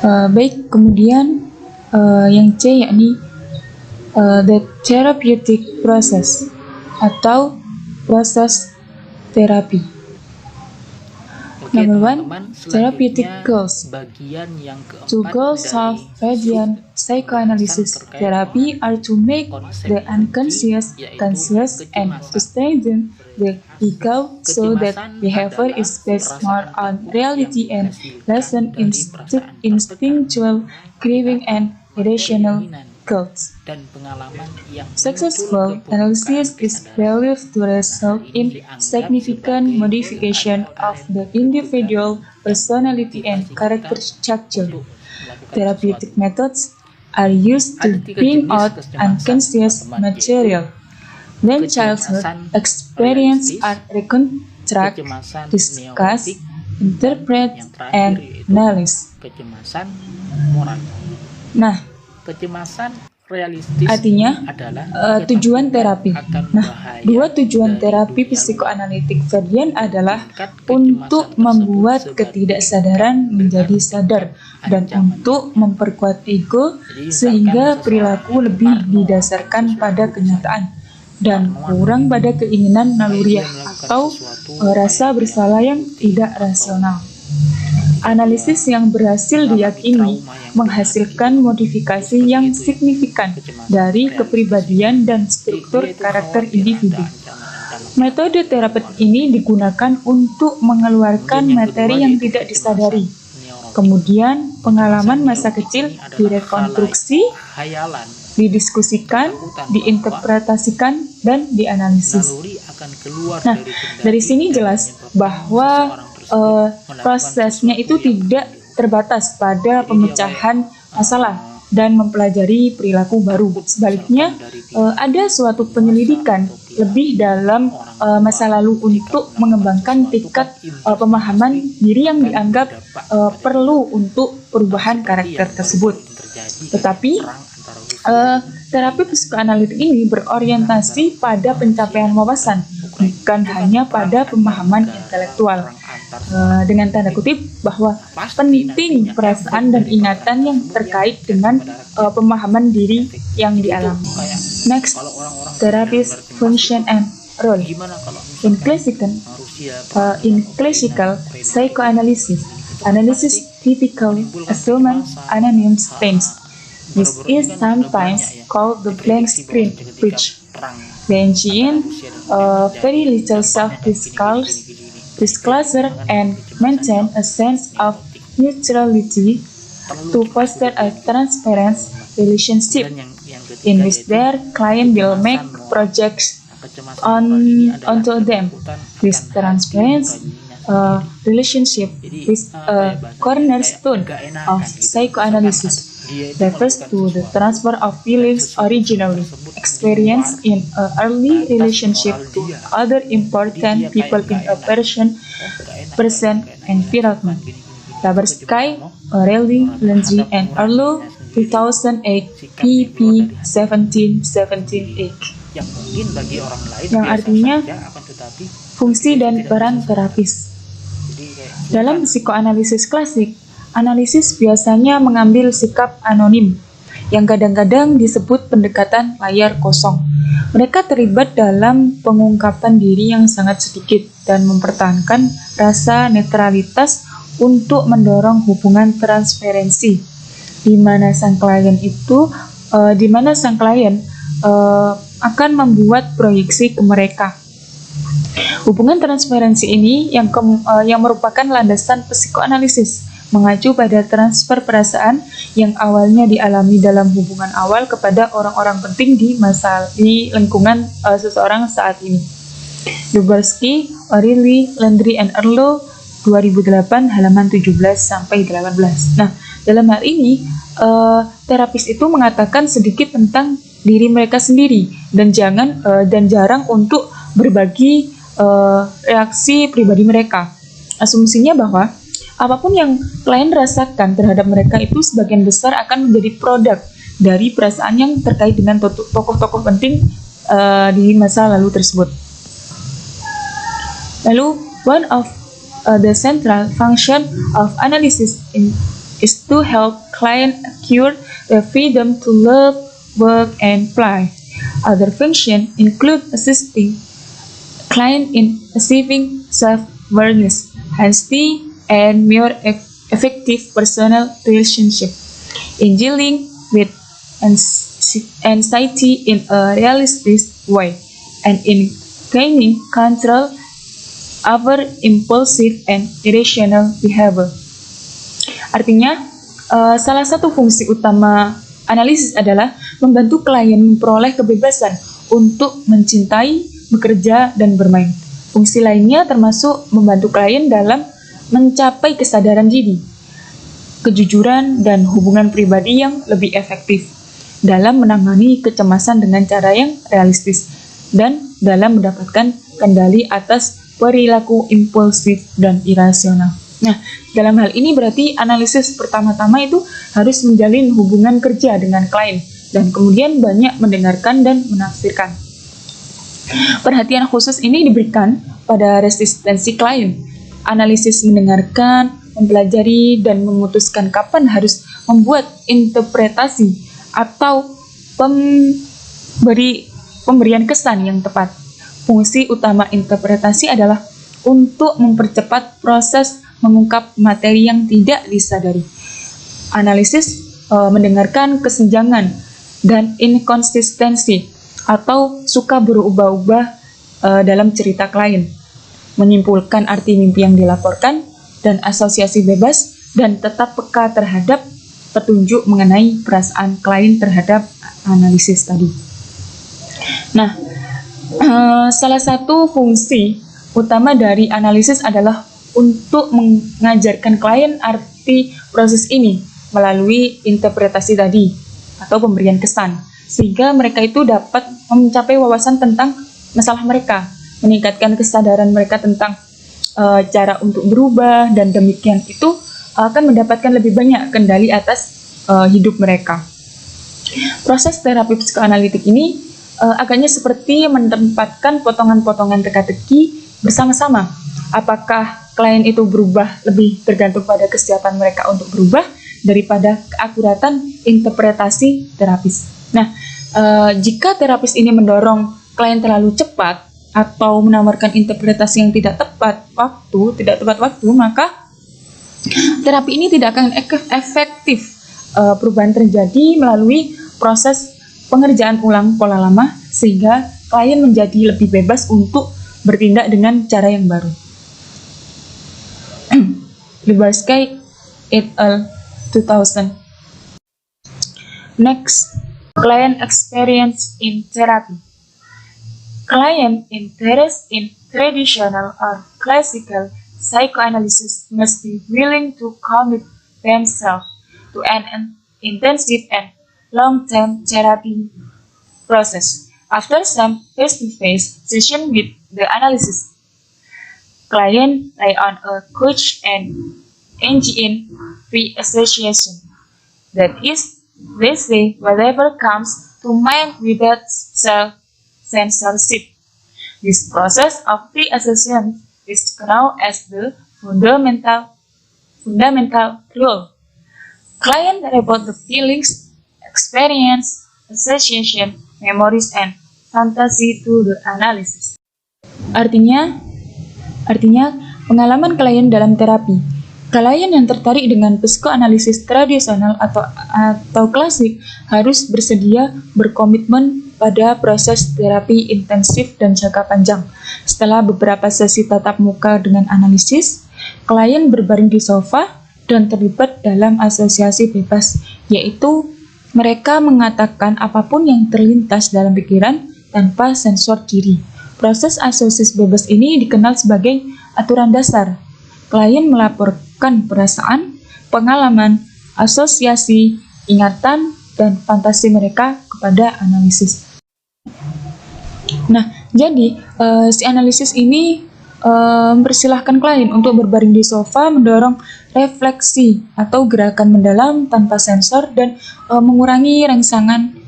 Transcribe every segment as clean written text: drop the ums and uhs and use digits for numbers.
Baik, kemudian yang C yakni the therapeutic process atau proses terapi. Oke, Number one, teman-teman, therapeutic selanjutnya goals. bagian yang keempat Two goals dari of Freudian psychoanalysis terkait therapy are to make konsep the unconscious kunci, yaitu conscious and to kecemasan. strengthen the ego so that Kecemasan behavior adalah is based perasaan more on takut reality yang and dihasilkan lessen dari perasaan instinctual craving and irrational guilt. dan pengalaman yang Successful muncul analysis kebukaan is kesadaran. believed to result in significant modification of the individual personality and character structure. Therapeutic methods are used to bring out unconscious material. When childhood experiences are reconstructed, discussed, interpreted, and analyzed. Kecemasan moral. Nah, Kecemasan realistis artinya adalah tujuan terapi. akan Nah, bahaya dua tujuan dari terapi dunia psikoanalitik Freudian adalah Tingkat untuk kecemasan membuat tersebut ketidaksadaran sebagai menjadi sadar dan ancaman. untuk memperkuat ego Jadi, sehingga misalkan perilaku seseorang lebih parno didasarkan akan pada sesuatu kenyataan dan parnoan. kurang pada keinginan naluriah Dia melakukan atau sesuatu rasa upaya bersalah yang tidak atau rasional. Analisis yang berhasil diyakini menghasilkan modifikasi yang signifikan dari kepribadian dan struktur karakter individu. Metode terapeutik ini digunakan untuk mengeluarkan materi yang tidak disadari. Kemudian, pengalaman masa kecil direkonstruksi, Hayalan didiskusikan, diinterpretasikan, dan dianalisis. naluri akan keluar Nah, dari kendali dari sini dan jelas menyebabkan bahwa seseorang tersebut prosesnya melakukan itu sesuatu yang tidak terbatas pada pemecahan masalah dan mempelajari perilaku baru. Sebaliknya, ada suatu penyelidikan lebih dalam masa lalu untuk mengembangkan tingkat pemahaman diri yang dianggap perlu untuk perubahan karakter tersebut. Tetapi, terapi psikoanalitik ini berorientasi pada pencapaian wawasan, bukan hanya pada pemahaman intelektual. Dengan tanda kutip bahwa penting perasaan dan ingatan yang terkait dengan pemahaman diri yang dialami. Next, therapist function and role. In classical psychoanalysis, analysis typically assumes anonymous themes. This is sometimes called the blank screen approach. The ancient, very little self-disclosure and maintain a sense of neutrality to foster a transparent relationship in which their client will make projects onto them. This transparent relationship is a cornerstone of psychoanalysis. Refers to the transfer of feelings originally experienced in an early relationship to other important people in a person environment. Taberski, O'Reilly, Lindsay, and Arlo, 2008, pp. 1778. Yang artinya fungsi dan peran terapis. Dalam psikoanalisis klasik, analisis biasanya mengambil sikap anonim, yang kadang-kadang disebut pendekatan layar kosong. Mereka terlibat dalam pengungkapan diri yang sangat sedikit dan mempertahankan rasa netralitas untuk mendorong hubungan transferensi, di mana sang klien akan membuat proyeksi ke mereka. Hubungan transferensi ini yang merupakan landasan psikoanalisis, mengacu pada transfer perasaan yang awalnya dialami dalam hubungan awal kepada orang-orang penting di lingkungan seseorang saat ini. Duberski, O'Reilly, Landry, and Arlo, 2008, halaman 17-18. Nah, dalam hal ini, terapis itu mengatakan sedikit tentang diri mereka sendiri dan jarang untuk berbagi reaksi pribadi mereka. Asumsinya bahwa apapun yang klien rasakan terhadap mereka itu sebagian besar akan menjadi produk dari perasaan yang terkait dengan tokoh-tokoh penting di masa lalu tersebut. Lalu, one of the central function of analysis is to help client acquire the freedom to love, work, and play. Other functions include assisting client in achieving self-awareness, honesty, and more effective personal relationship, in dealing with anxiety in a realistic way, and in gaining control over impulsive and irrational behavior. Artinya, salah satu fungsi utama analisis adalah membantu klien memperoleh kebebasan untuk mencintai, bekerja, dan bermain. Fungsi lainnya termasuk membantu klien dalam mencapai kesadaran diri, kejujuran, dan hubungan pribadi yang lebih efektif, dalam menangani kecemasan dengan cara yang realistis, dan dalam mendapatkan kendali atas perilaku impulsif dan irasional. Nah, dalam hal ini berarti analisis pertama-tama itu harus menjalin hubungan kerja dengan klien, dan kemudian banyak mendengarkan dan menafsirkan. Perhatian khusus ini diberikan pada resistensi klien. Analisis mendengarkan, mempelajari, dan memutuskan kapan harus membuat interpretasi atau pemberian kesan yang tepat. Fungsi utama interpretasi adalah untuk mempercepat proses mengungkap materi yang tidak disadari. Analisis mendengarkan kesenjangan dan inkonsistensi atau suka berubah-ubah dalam cerita klien, menyimpulkan arti mimpi yang dilaporkan, dan asosiasi bebas, dan tetap peka terhadap petunjuk mengenai perasaan klien terhadap analisis tadi. Nah, salah satu fungsi utama dari analisis adalah untuk mengajarkan klien arti proses ini melalui interpretasi tadi atau pemberian kesan, sehingga mereka itu dapat mencapai wawasan tentang masalah mereka, meningkatkan kesadaran mereka tentang cara untuk berubah, dan demikian itu akan mendapatkan lebih banyak kendali atas hidup mereka. Proses terapi psikoanalitik ini agaknya seperti menempatkan potongan-potongan teka-teki bersama-sama. Apakah klien itu berubah lebih tergantung pada kesiapan mereka untuk berubah daripada keakuratan interpretasi terapis. Nah, jika terapis ini mendorong klien terlalu cepat atau menawarkan interpretasi yang tidak tepat waktu, maka terapi ini tidak akan efektif. Perubahan terjadi melalui proses pengerjaan ulang pola lama, sehingga klien menjadi lebih bebas untuk bertindak dengan cara yang baru. Libarsky et al. 2000. Next, client experience in therapy. Client interest in traditional or classical psychoanalysis must be willing to commit themselves to an intensive and long-term therapy process. After some face-to-face session with the analysis, client rely on a coach and engage in free association. That is, they say whatever comes to mind without self-censorship. This process of free association is known as the fundamental rule. Client report the feelings, experience, association, memories, and fantasy to the analysis. Artinya pengalaman klien dalam terapi. Klien yang tertarik dengan psikoanalisis tradisional atau klasik harus bersedia berkomitmen pada proses terapi intensif dan jangka panjang. Setelah beberapa sesi tatap muka dengan analisis, klien berbaring di sofa dan terlibat dalam asosiasi bebas, yaitu mereka mengatakan apapun yang terlintas dalam pikiran tanpa sensor diri. Proses asosiasi bebas ini dikenal sebagai aturan dasar. Klien melaporkan perasaan, pengalaman, asosiasi, ingatan, dan fantasi mereka kepada analisis. Nah, jadi si analisis ini mempersilahkan klien untuk berbaring di sofa, mendorong refleksi atau gerakan mendalam tanpa sensor, dan mengurangi rangsangan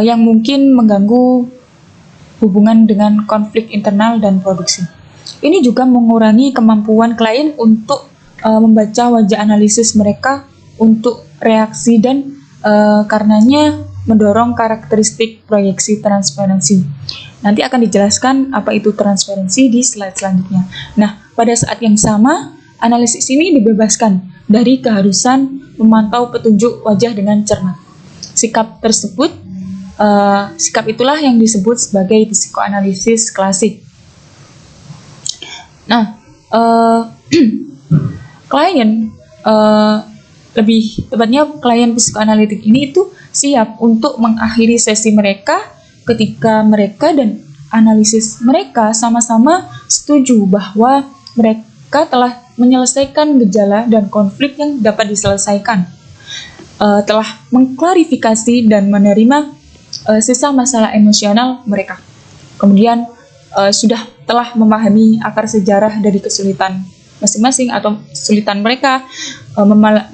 yang mungkin mengganggu hubungan dengan konflik internal dan produksi. Ini juga mengurangi kemampuan klien untuk membaca wajah analisis mereka untuk reaksi dan karenanya mendorong karakteristik proyeksi transferensi. Nanti akan dijelaskan apa itu transferensi di slide selanjutnya. Nah, pada saat yang sama, analisis ini dibebaskan dari keharusan memantau petunjuk wajah dengan cermat. Sikap itulah yang disebut sebagai psikoanalisis klasik. Nah, klien lebih tepatnya klien psikoanalitik ini itu siap untuk mengakhiri sesi mereka ketika mereka dan analisis mereka sama-sama setuju bahwa mereka telah menyelesaikan gejala dan konflik yang dapat diselesaikan, telah mengklarifikasi dan menerima sisa masalah emosional mereka. Kemudian telah memahami akar sejarah dari kesulitan masing-masing atau kesulitan mereka,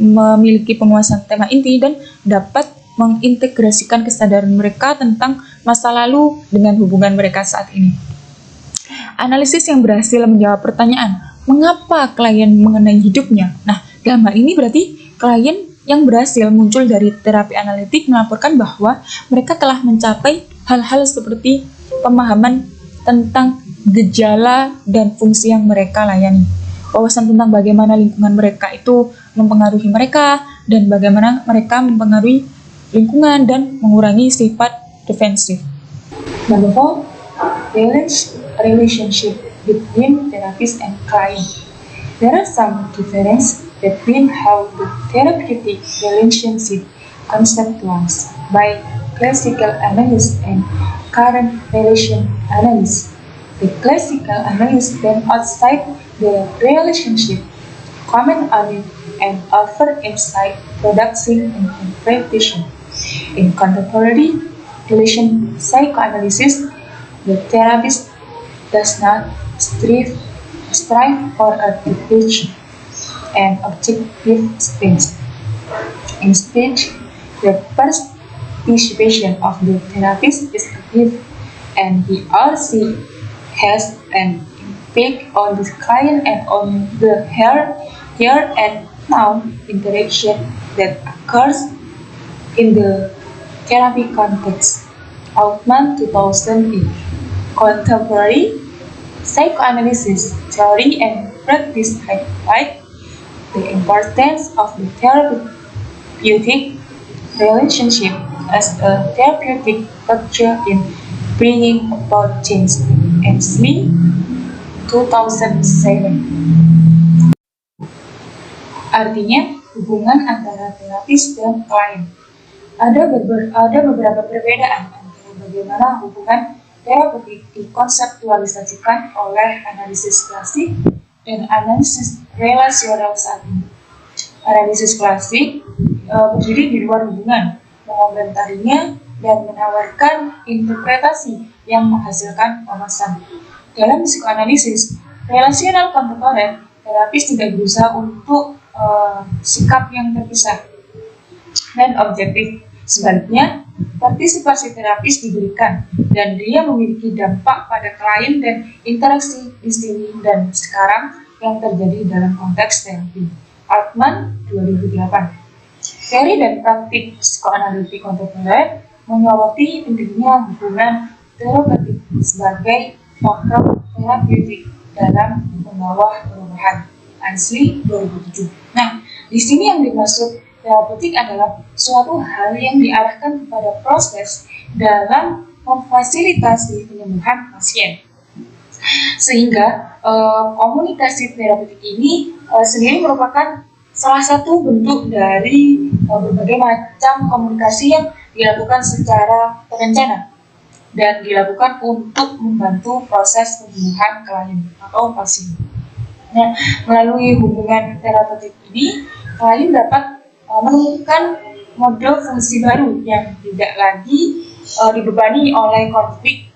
memiliki penguasaan tema inti dan dapat mengintegrasikan kesadaran mereka tentang masa lalu dengan hubungan mereka saat ini. Analisis yang berhasil menjawab pertanyaan, mengapa klien mengenai hidupnya? Nah, dalam hal ini berarti klien yang berhasil muncul dari terapi analitik melaporkan bahwa mereka telah mencapai hal-hal seperti pemahaman tentang gejala dan fungsi yang mereka layani, wawasan tentang bagaimana lingkungan mereka itu mempengaruhi mereka, dan bagaimana mereka mempengaruhi lingkungan dan mengurangi sifat defensif. Number 4, relationship between therapist and client. There are some differences between how the therapeutic relationship conceptualized by classical analysts and current relation analysts. The classical analysts then outside the relationship, comment on it, and offer insight, production, and interpretation. In contemporary relation psychoanalysis, the therapist does not strive for a definition and objective stance. Instead, the participation of the therapist is active, and he or she has an impact on the client and on the here and now interaction that occurs in the therapy context. Altman 2008. Contemporary psychoanalysis theory and practice highlight the importance of the therapeutic relationship as a therapeutic factor in bringing about change. Ainsley 2007. Artinya, hubungan antara terapis dan klien. Ada beberapa perbedaan antara bagaimana hubungan terapeutik dikonseptualisasikan oleh analisis klasik dan analisis relasional saat ini. Analisis klasik berdiri di luar hubungan, mengomentarinya, dan menawarkan interpretasi yang menghasilkan wawasan. Dalam psikoanalisis relasional kontemporer, terapis tidak berusaha untuk sikap yang terpisah dan objektif. Sebaliknya, partisipasi terapis diberikan dan dia memiliki dampak pada klien dan interaksi di sini dan sekarang yang terjadi dalam konteks terapi. Altman 2008. Teori dan praktik psikoanalitik kontemporer menyoroti pentingnya hubungan terapeutik sebagai faktor terapeutik dalam membawa perubahan. Ainsley 2007. Nah, di sini yang dimaksud terapeutik adalah suatu hal yang diarahkan kepada proses dalam memfasilitasi penyembuhan pasien. Sehingga komunikasi terapeutik ini sendiri merupakan salah satu bentuk dari berbagai macam komunikasi yang dilakukan secara terencana dan dilakukan untuk membantu proses penyembuhan klien atau pasien. Nah, melalui hubungan terapeutik ini, klien dapat menemukan model fungsi baru yang tidak lagi dibebani oleh konflik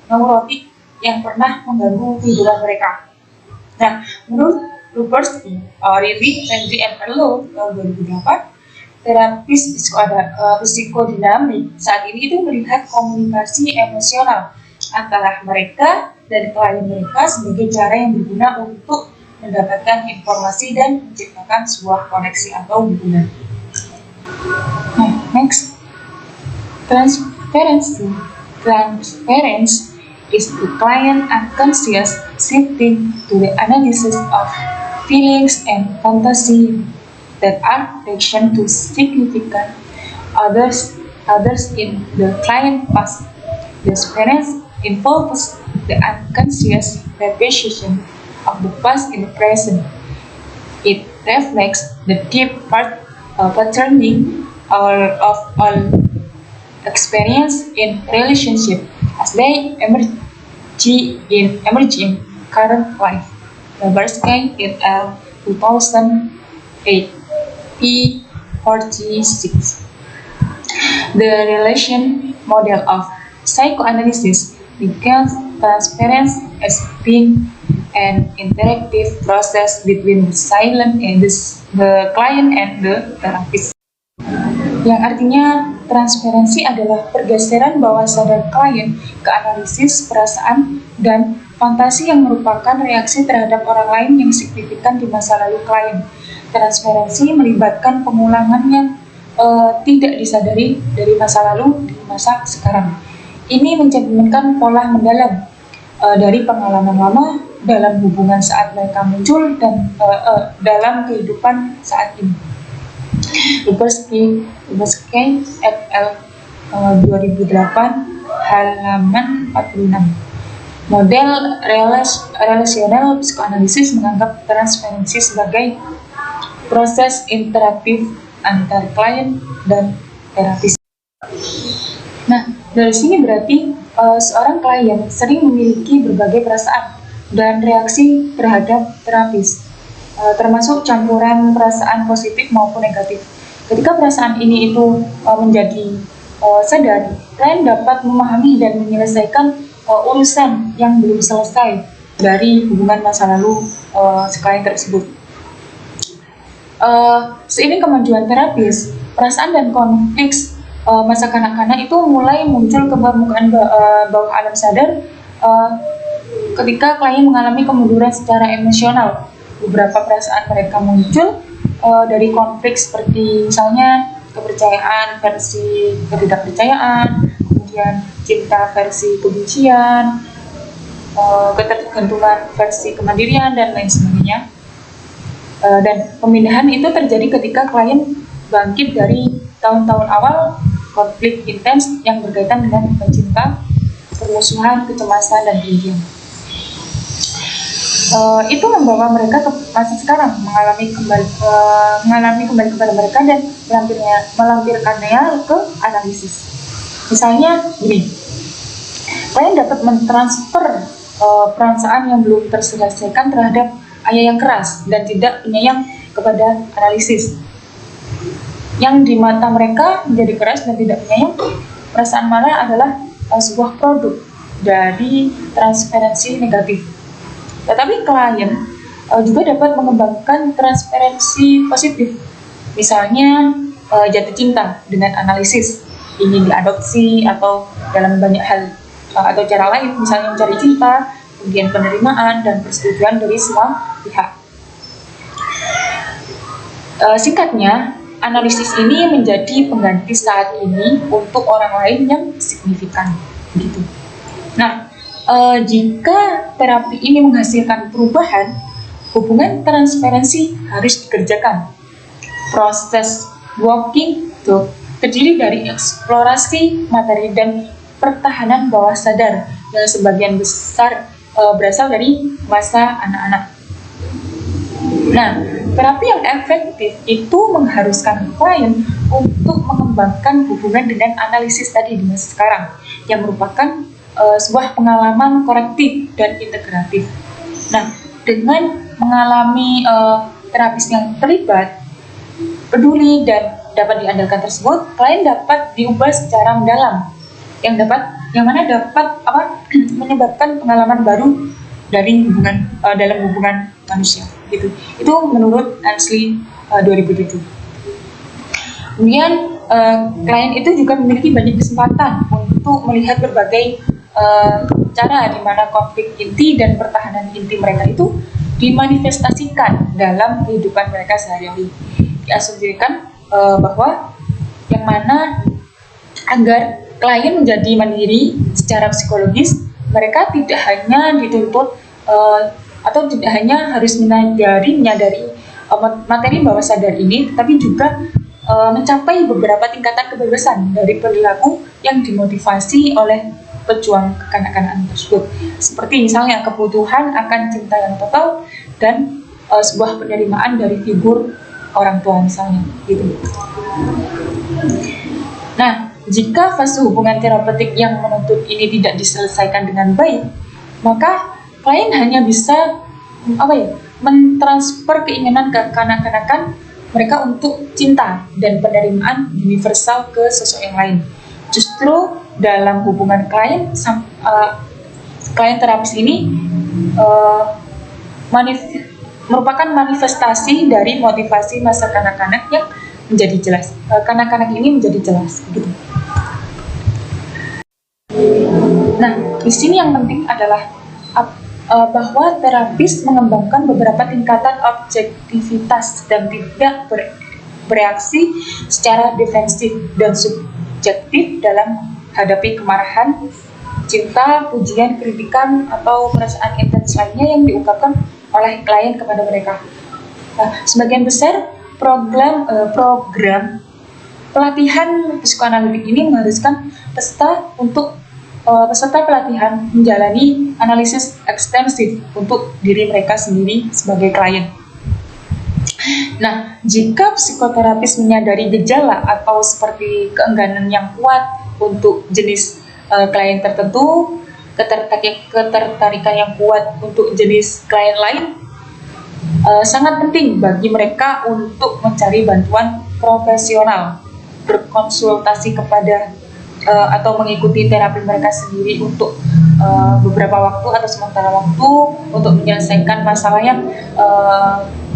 neurotik yang pernah mengganggu kehidupan mereka. Nah, menurut Rupert, Riley, Henry, and Erlo tahun 2008, terapis psikodinamik saat ini itu melihat komunikasi emosional antara mereka dan klien mereka sebagai cara yang berguna untuk mendapatkan informasi dan menciptakan sebuah koneksi atau hubungan. Nah, next, transparency. Transparency is the client unconscious shifting to the analysis of feelings and fantasy that are reaction to significant others in the client past. Transparency involves the unconscious repetition of the past in the present. It reflects the deep patterning of all experience in relationship as they emerge in current life. Tversky et al. 2008, p. 46. The relation model of psychoanalysis begins transparency as being an interactive process between the silent and the client and the therapist. Yang artinya transparansi adalah pergeseran bawah sadar klien ke analisis perasaan dan fantasi yang merupakan reaksi terhadap orang lain yang signifikan di masa lalu klien. Transparansi melibatkan pengulangan yang tidak disadari dari masa lalu di masa sekarang. Ini mencerminkan pola mendalam dari pengalaman lama dalam hubungan saat mereka muncul dan dalam kehidupan saat ini. Tversky et al. 2008, halaman 46. Model relasional psikoanalisis menganggap transparansi sebagai proses interaktif antar klien dan terapis. Nah, dari sini berarti seorang klien sering memiliki berbagai perasaan dan reaksi terhadap terapis, termasuk campuran perasaan positif maupun negatif. Ketika perasaan ini itu menjadi sadar, klien dapat memahami dan menyelesaikan urusan yang belum selesai dari hubungan masa lalu klien tersebut. Seiring kemajuan terapis, perasaan dan konflik masa kanak-kanak itu mulai muncul ke permukaan bawah alam sadar ketika klien mengalami kemunduran secara emosional. Beberapa perasaan mereka muncul dari konflik seperti misalnya kepercayaan versi ketidakpercayaan, kemudian cinta versi kebencian, ketergantungan versi kemandirian, dan lain sebagainya. Dan pemindahan itu terjadi ketika klien bangkit dari tahun-tahun awal konflik intens yang berkaitan dengan pencinta, permusuhan, kecemasan, dan kebencian. Itu membawa mereka ke masa sekarang, mengalami kembali kepada mereka dan melampirkannya ke analisis. Misalnya gini, klien dapat mentransfer perasaan yang belum terselesaikan terhadap ayah yang keras dan tidak penyayang kepada analisis. Yang di mata mereka menjadi keras dan tidak penyayang, perasaan marah adalah sebuah produk dari transparansi negatif. Tetapi klien juga dapat mengembangkan transparansi positif, misalnya jatuh cinta dengan analisis, ingin diadopsi, atau dalam banyak hal atau cara lain, misalnya mencari cinta, kemudian penerimaan dan persetujuan dari semua pihak. Singkatnya, analisis ini menjadi pengganti saat ini untuk orang lain yang signifikan. Begitu. Nah, jika terapi ini menghasilkan perubahan, hubungan transparansi harus dikerjakan. Proses walking itu terdiri dari eksplorasi materi dan pertahanan bawah sadar yang sebagian besar berasal dari masa anak-anak. Nah, terapi yang efektif itu mengharuskan klien untuk mengembangkan hubungan dengan analisis tadi di masa sekarang, yang merupakan sebuah pengalaman korektif dan integratif. Nah, dengan mengalami terapis yang terlibat, peduli, dan dapat diandalkan tersebut, klien dapat diubah secara mendalam, yang mana dapat menyebabkan pengalaman baru dari dalam hubungan manusia. Gitu. Itu menurut Ansley 2007. Kemudian klien itu juga memiliki banyak kesempatan untuk melihat berbagai cara di mana konflik inti dan pertahanan inti mereka itu dimanifestasikan dalam kehidupan mereka sehari-hari. Diasumsikan bahwa yang mana agar klien menjadi mandiri secara psikologis, mereka tidak hanya dituntut atau tidak hanya harus menyadari materi bawah sadar ini, tetapi juga mencapai beberapa tingkatan kebebasan dari perilaku yang dimotivasi oleh pejuang kekanak-kanakan tersebut, seperti misalnya kebutuhan akan cinta yang total dan sebuah penerimaan dari figur orang tua misalnya, gitu. Nah, jika fase hubungan terapeutik yang menuntut ini tidak diselesaikan dengan baik, maka klien hanya bisa mentransfer keinginan kekanak-kanakan mereka untuk cinta dan penerimaan universal ke sosok yang lain. Justru dalam hubungan klien terapis ini merupakan manifestasi dari motivasi masa kanak-kanak yang menjadi jelas. Kanak-kanak ini menjadi jelas, gitu. Nah, di sini yang penting adalah bahwa terapis mengembangkan beberapa tingkatan objektivitas dan tidak bereaksi secara defensif dan subjektif dalam hadapi kemarahan, cinta, pujian, kritikan, atau perasaan intens lainnya yang diungkapkan oleh klien kepada mereka. Nah, sebagian besar program pelatihan psikoanalitik ini mengharuskan peserta pelatihan menjalani analisis ekstensif untuk diri mereka sendiri sebagai klien. Nah, jika psikoterapis menyadari gejala atau seperti keengganan yang kuat untuk jenis klien tertentu, ketertarikan yang kuat untuk jenis klien lain, sangat penting bagi mereka untuk mencari bantuan profesional, berkonsultasi kepada atau mengikuti terapi mereka sendiri untuk beberapa waktu atau sementara waktu untuk menyelesaikan masalah yang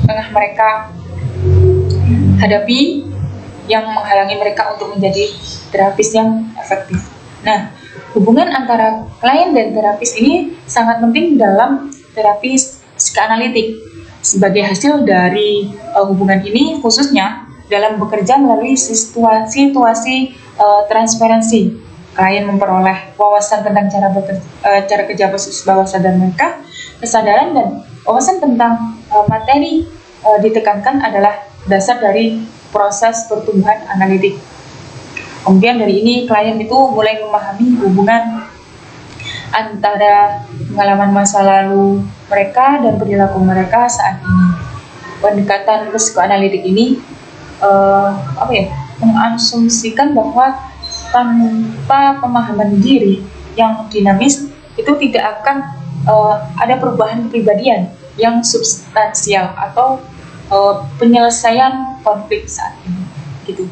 tengah mereka hadapi, yang menghalangi mereka untuk menjadi terapis yang efektif. Nah, hubungan antara klien dan terapis ini sangat penting dalam terapi psikoanalitik. Sebagai hasil dari hubungan ini, khususnya dalam bekerja melalui situasi transparansi, klien memperoleh wawasan tentang cara kerja bawah sadar mereka. Kesadaran dan wawasan tentang materi ditekankan adalah dasar dari proses pertumbuhan analitik. Kemudian dari ini klien itu mulai memahami hubungan antara pengalaman masa lalu mereka dan perilaku mereka saat ini. Pendekatan psikoanalitik ini mengasumsikan bahwa tanpa pemahaman diri yang dinamis itu tidak akan ada perubahan kepribadian yang substansial atau penyelesaian konflik saat ini, gitu.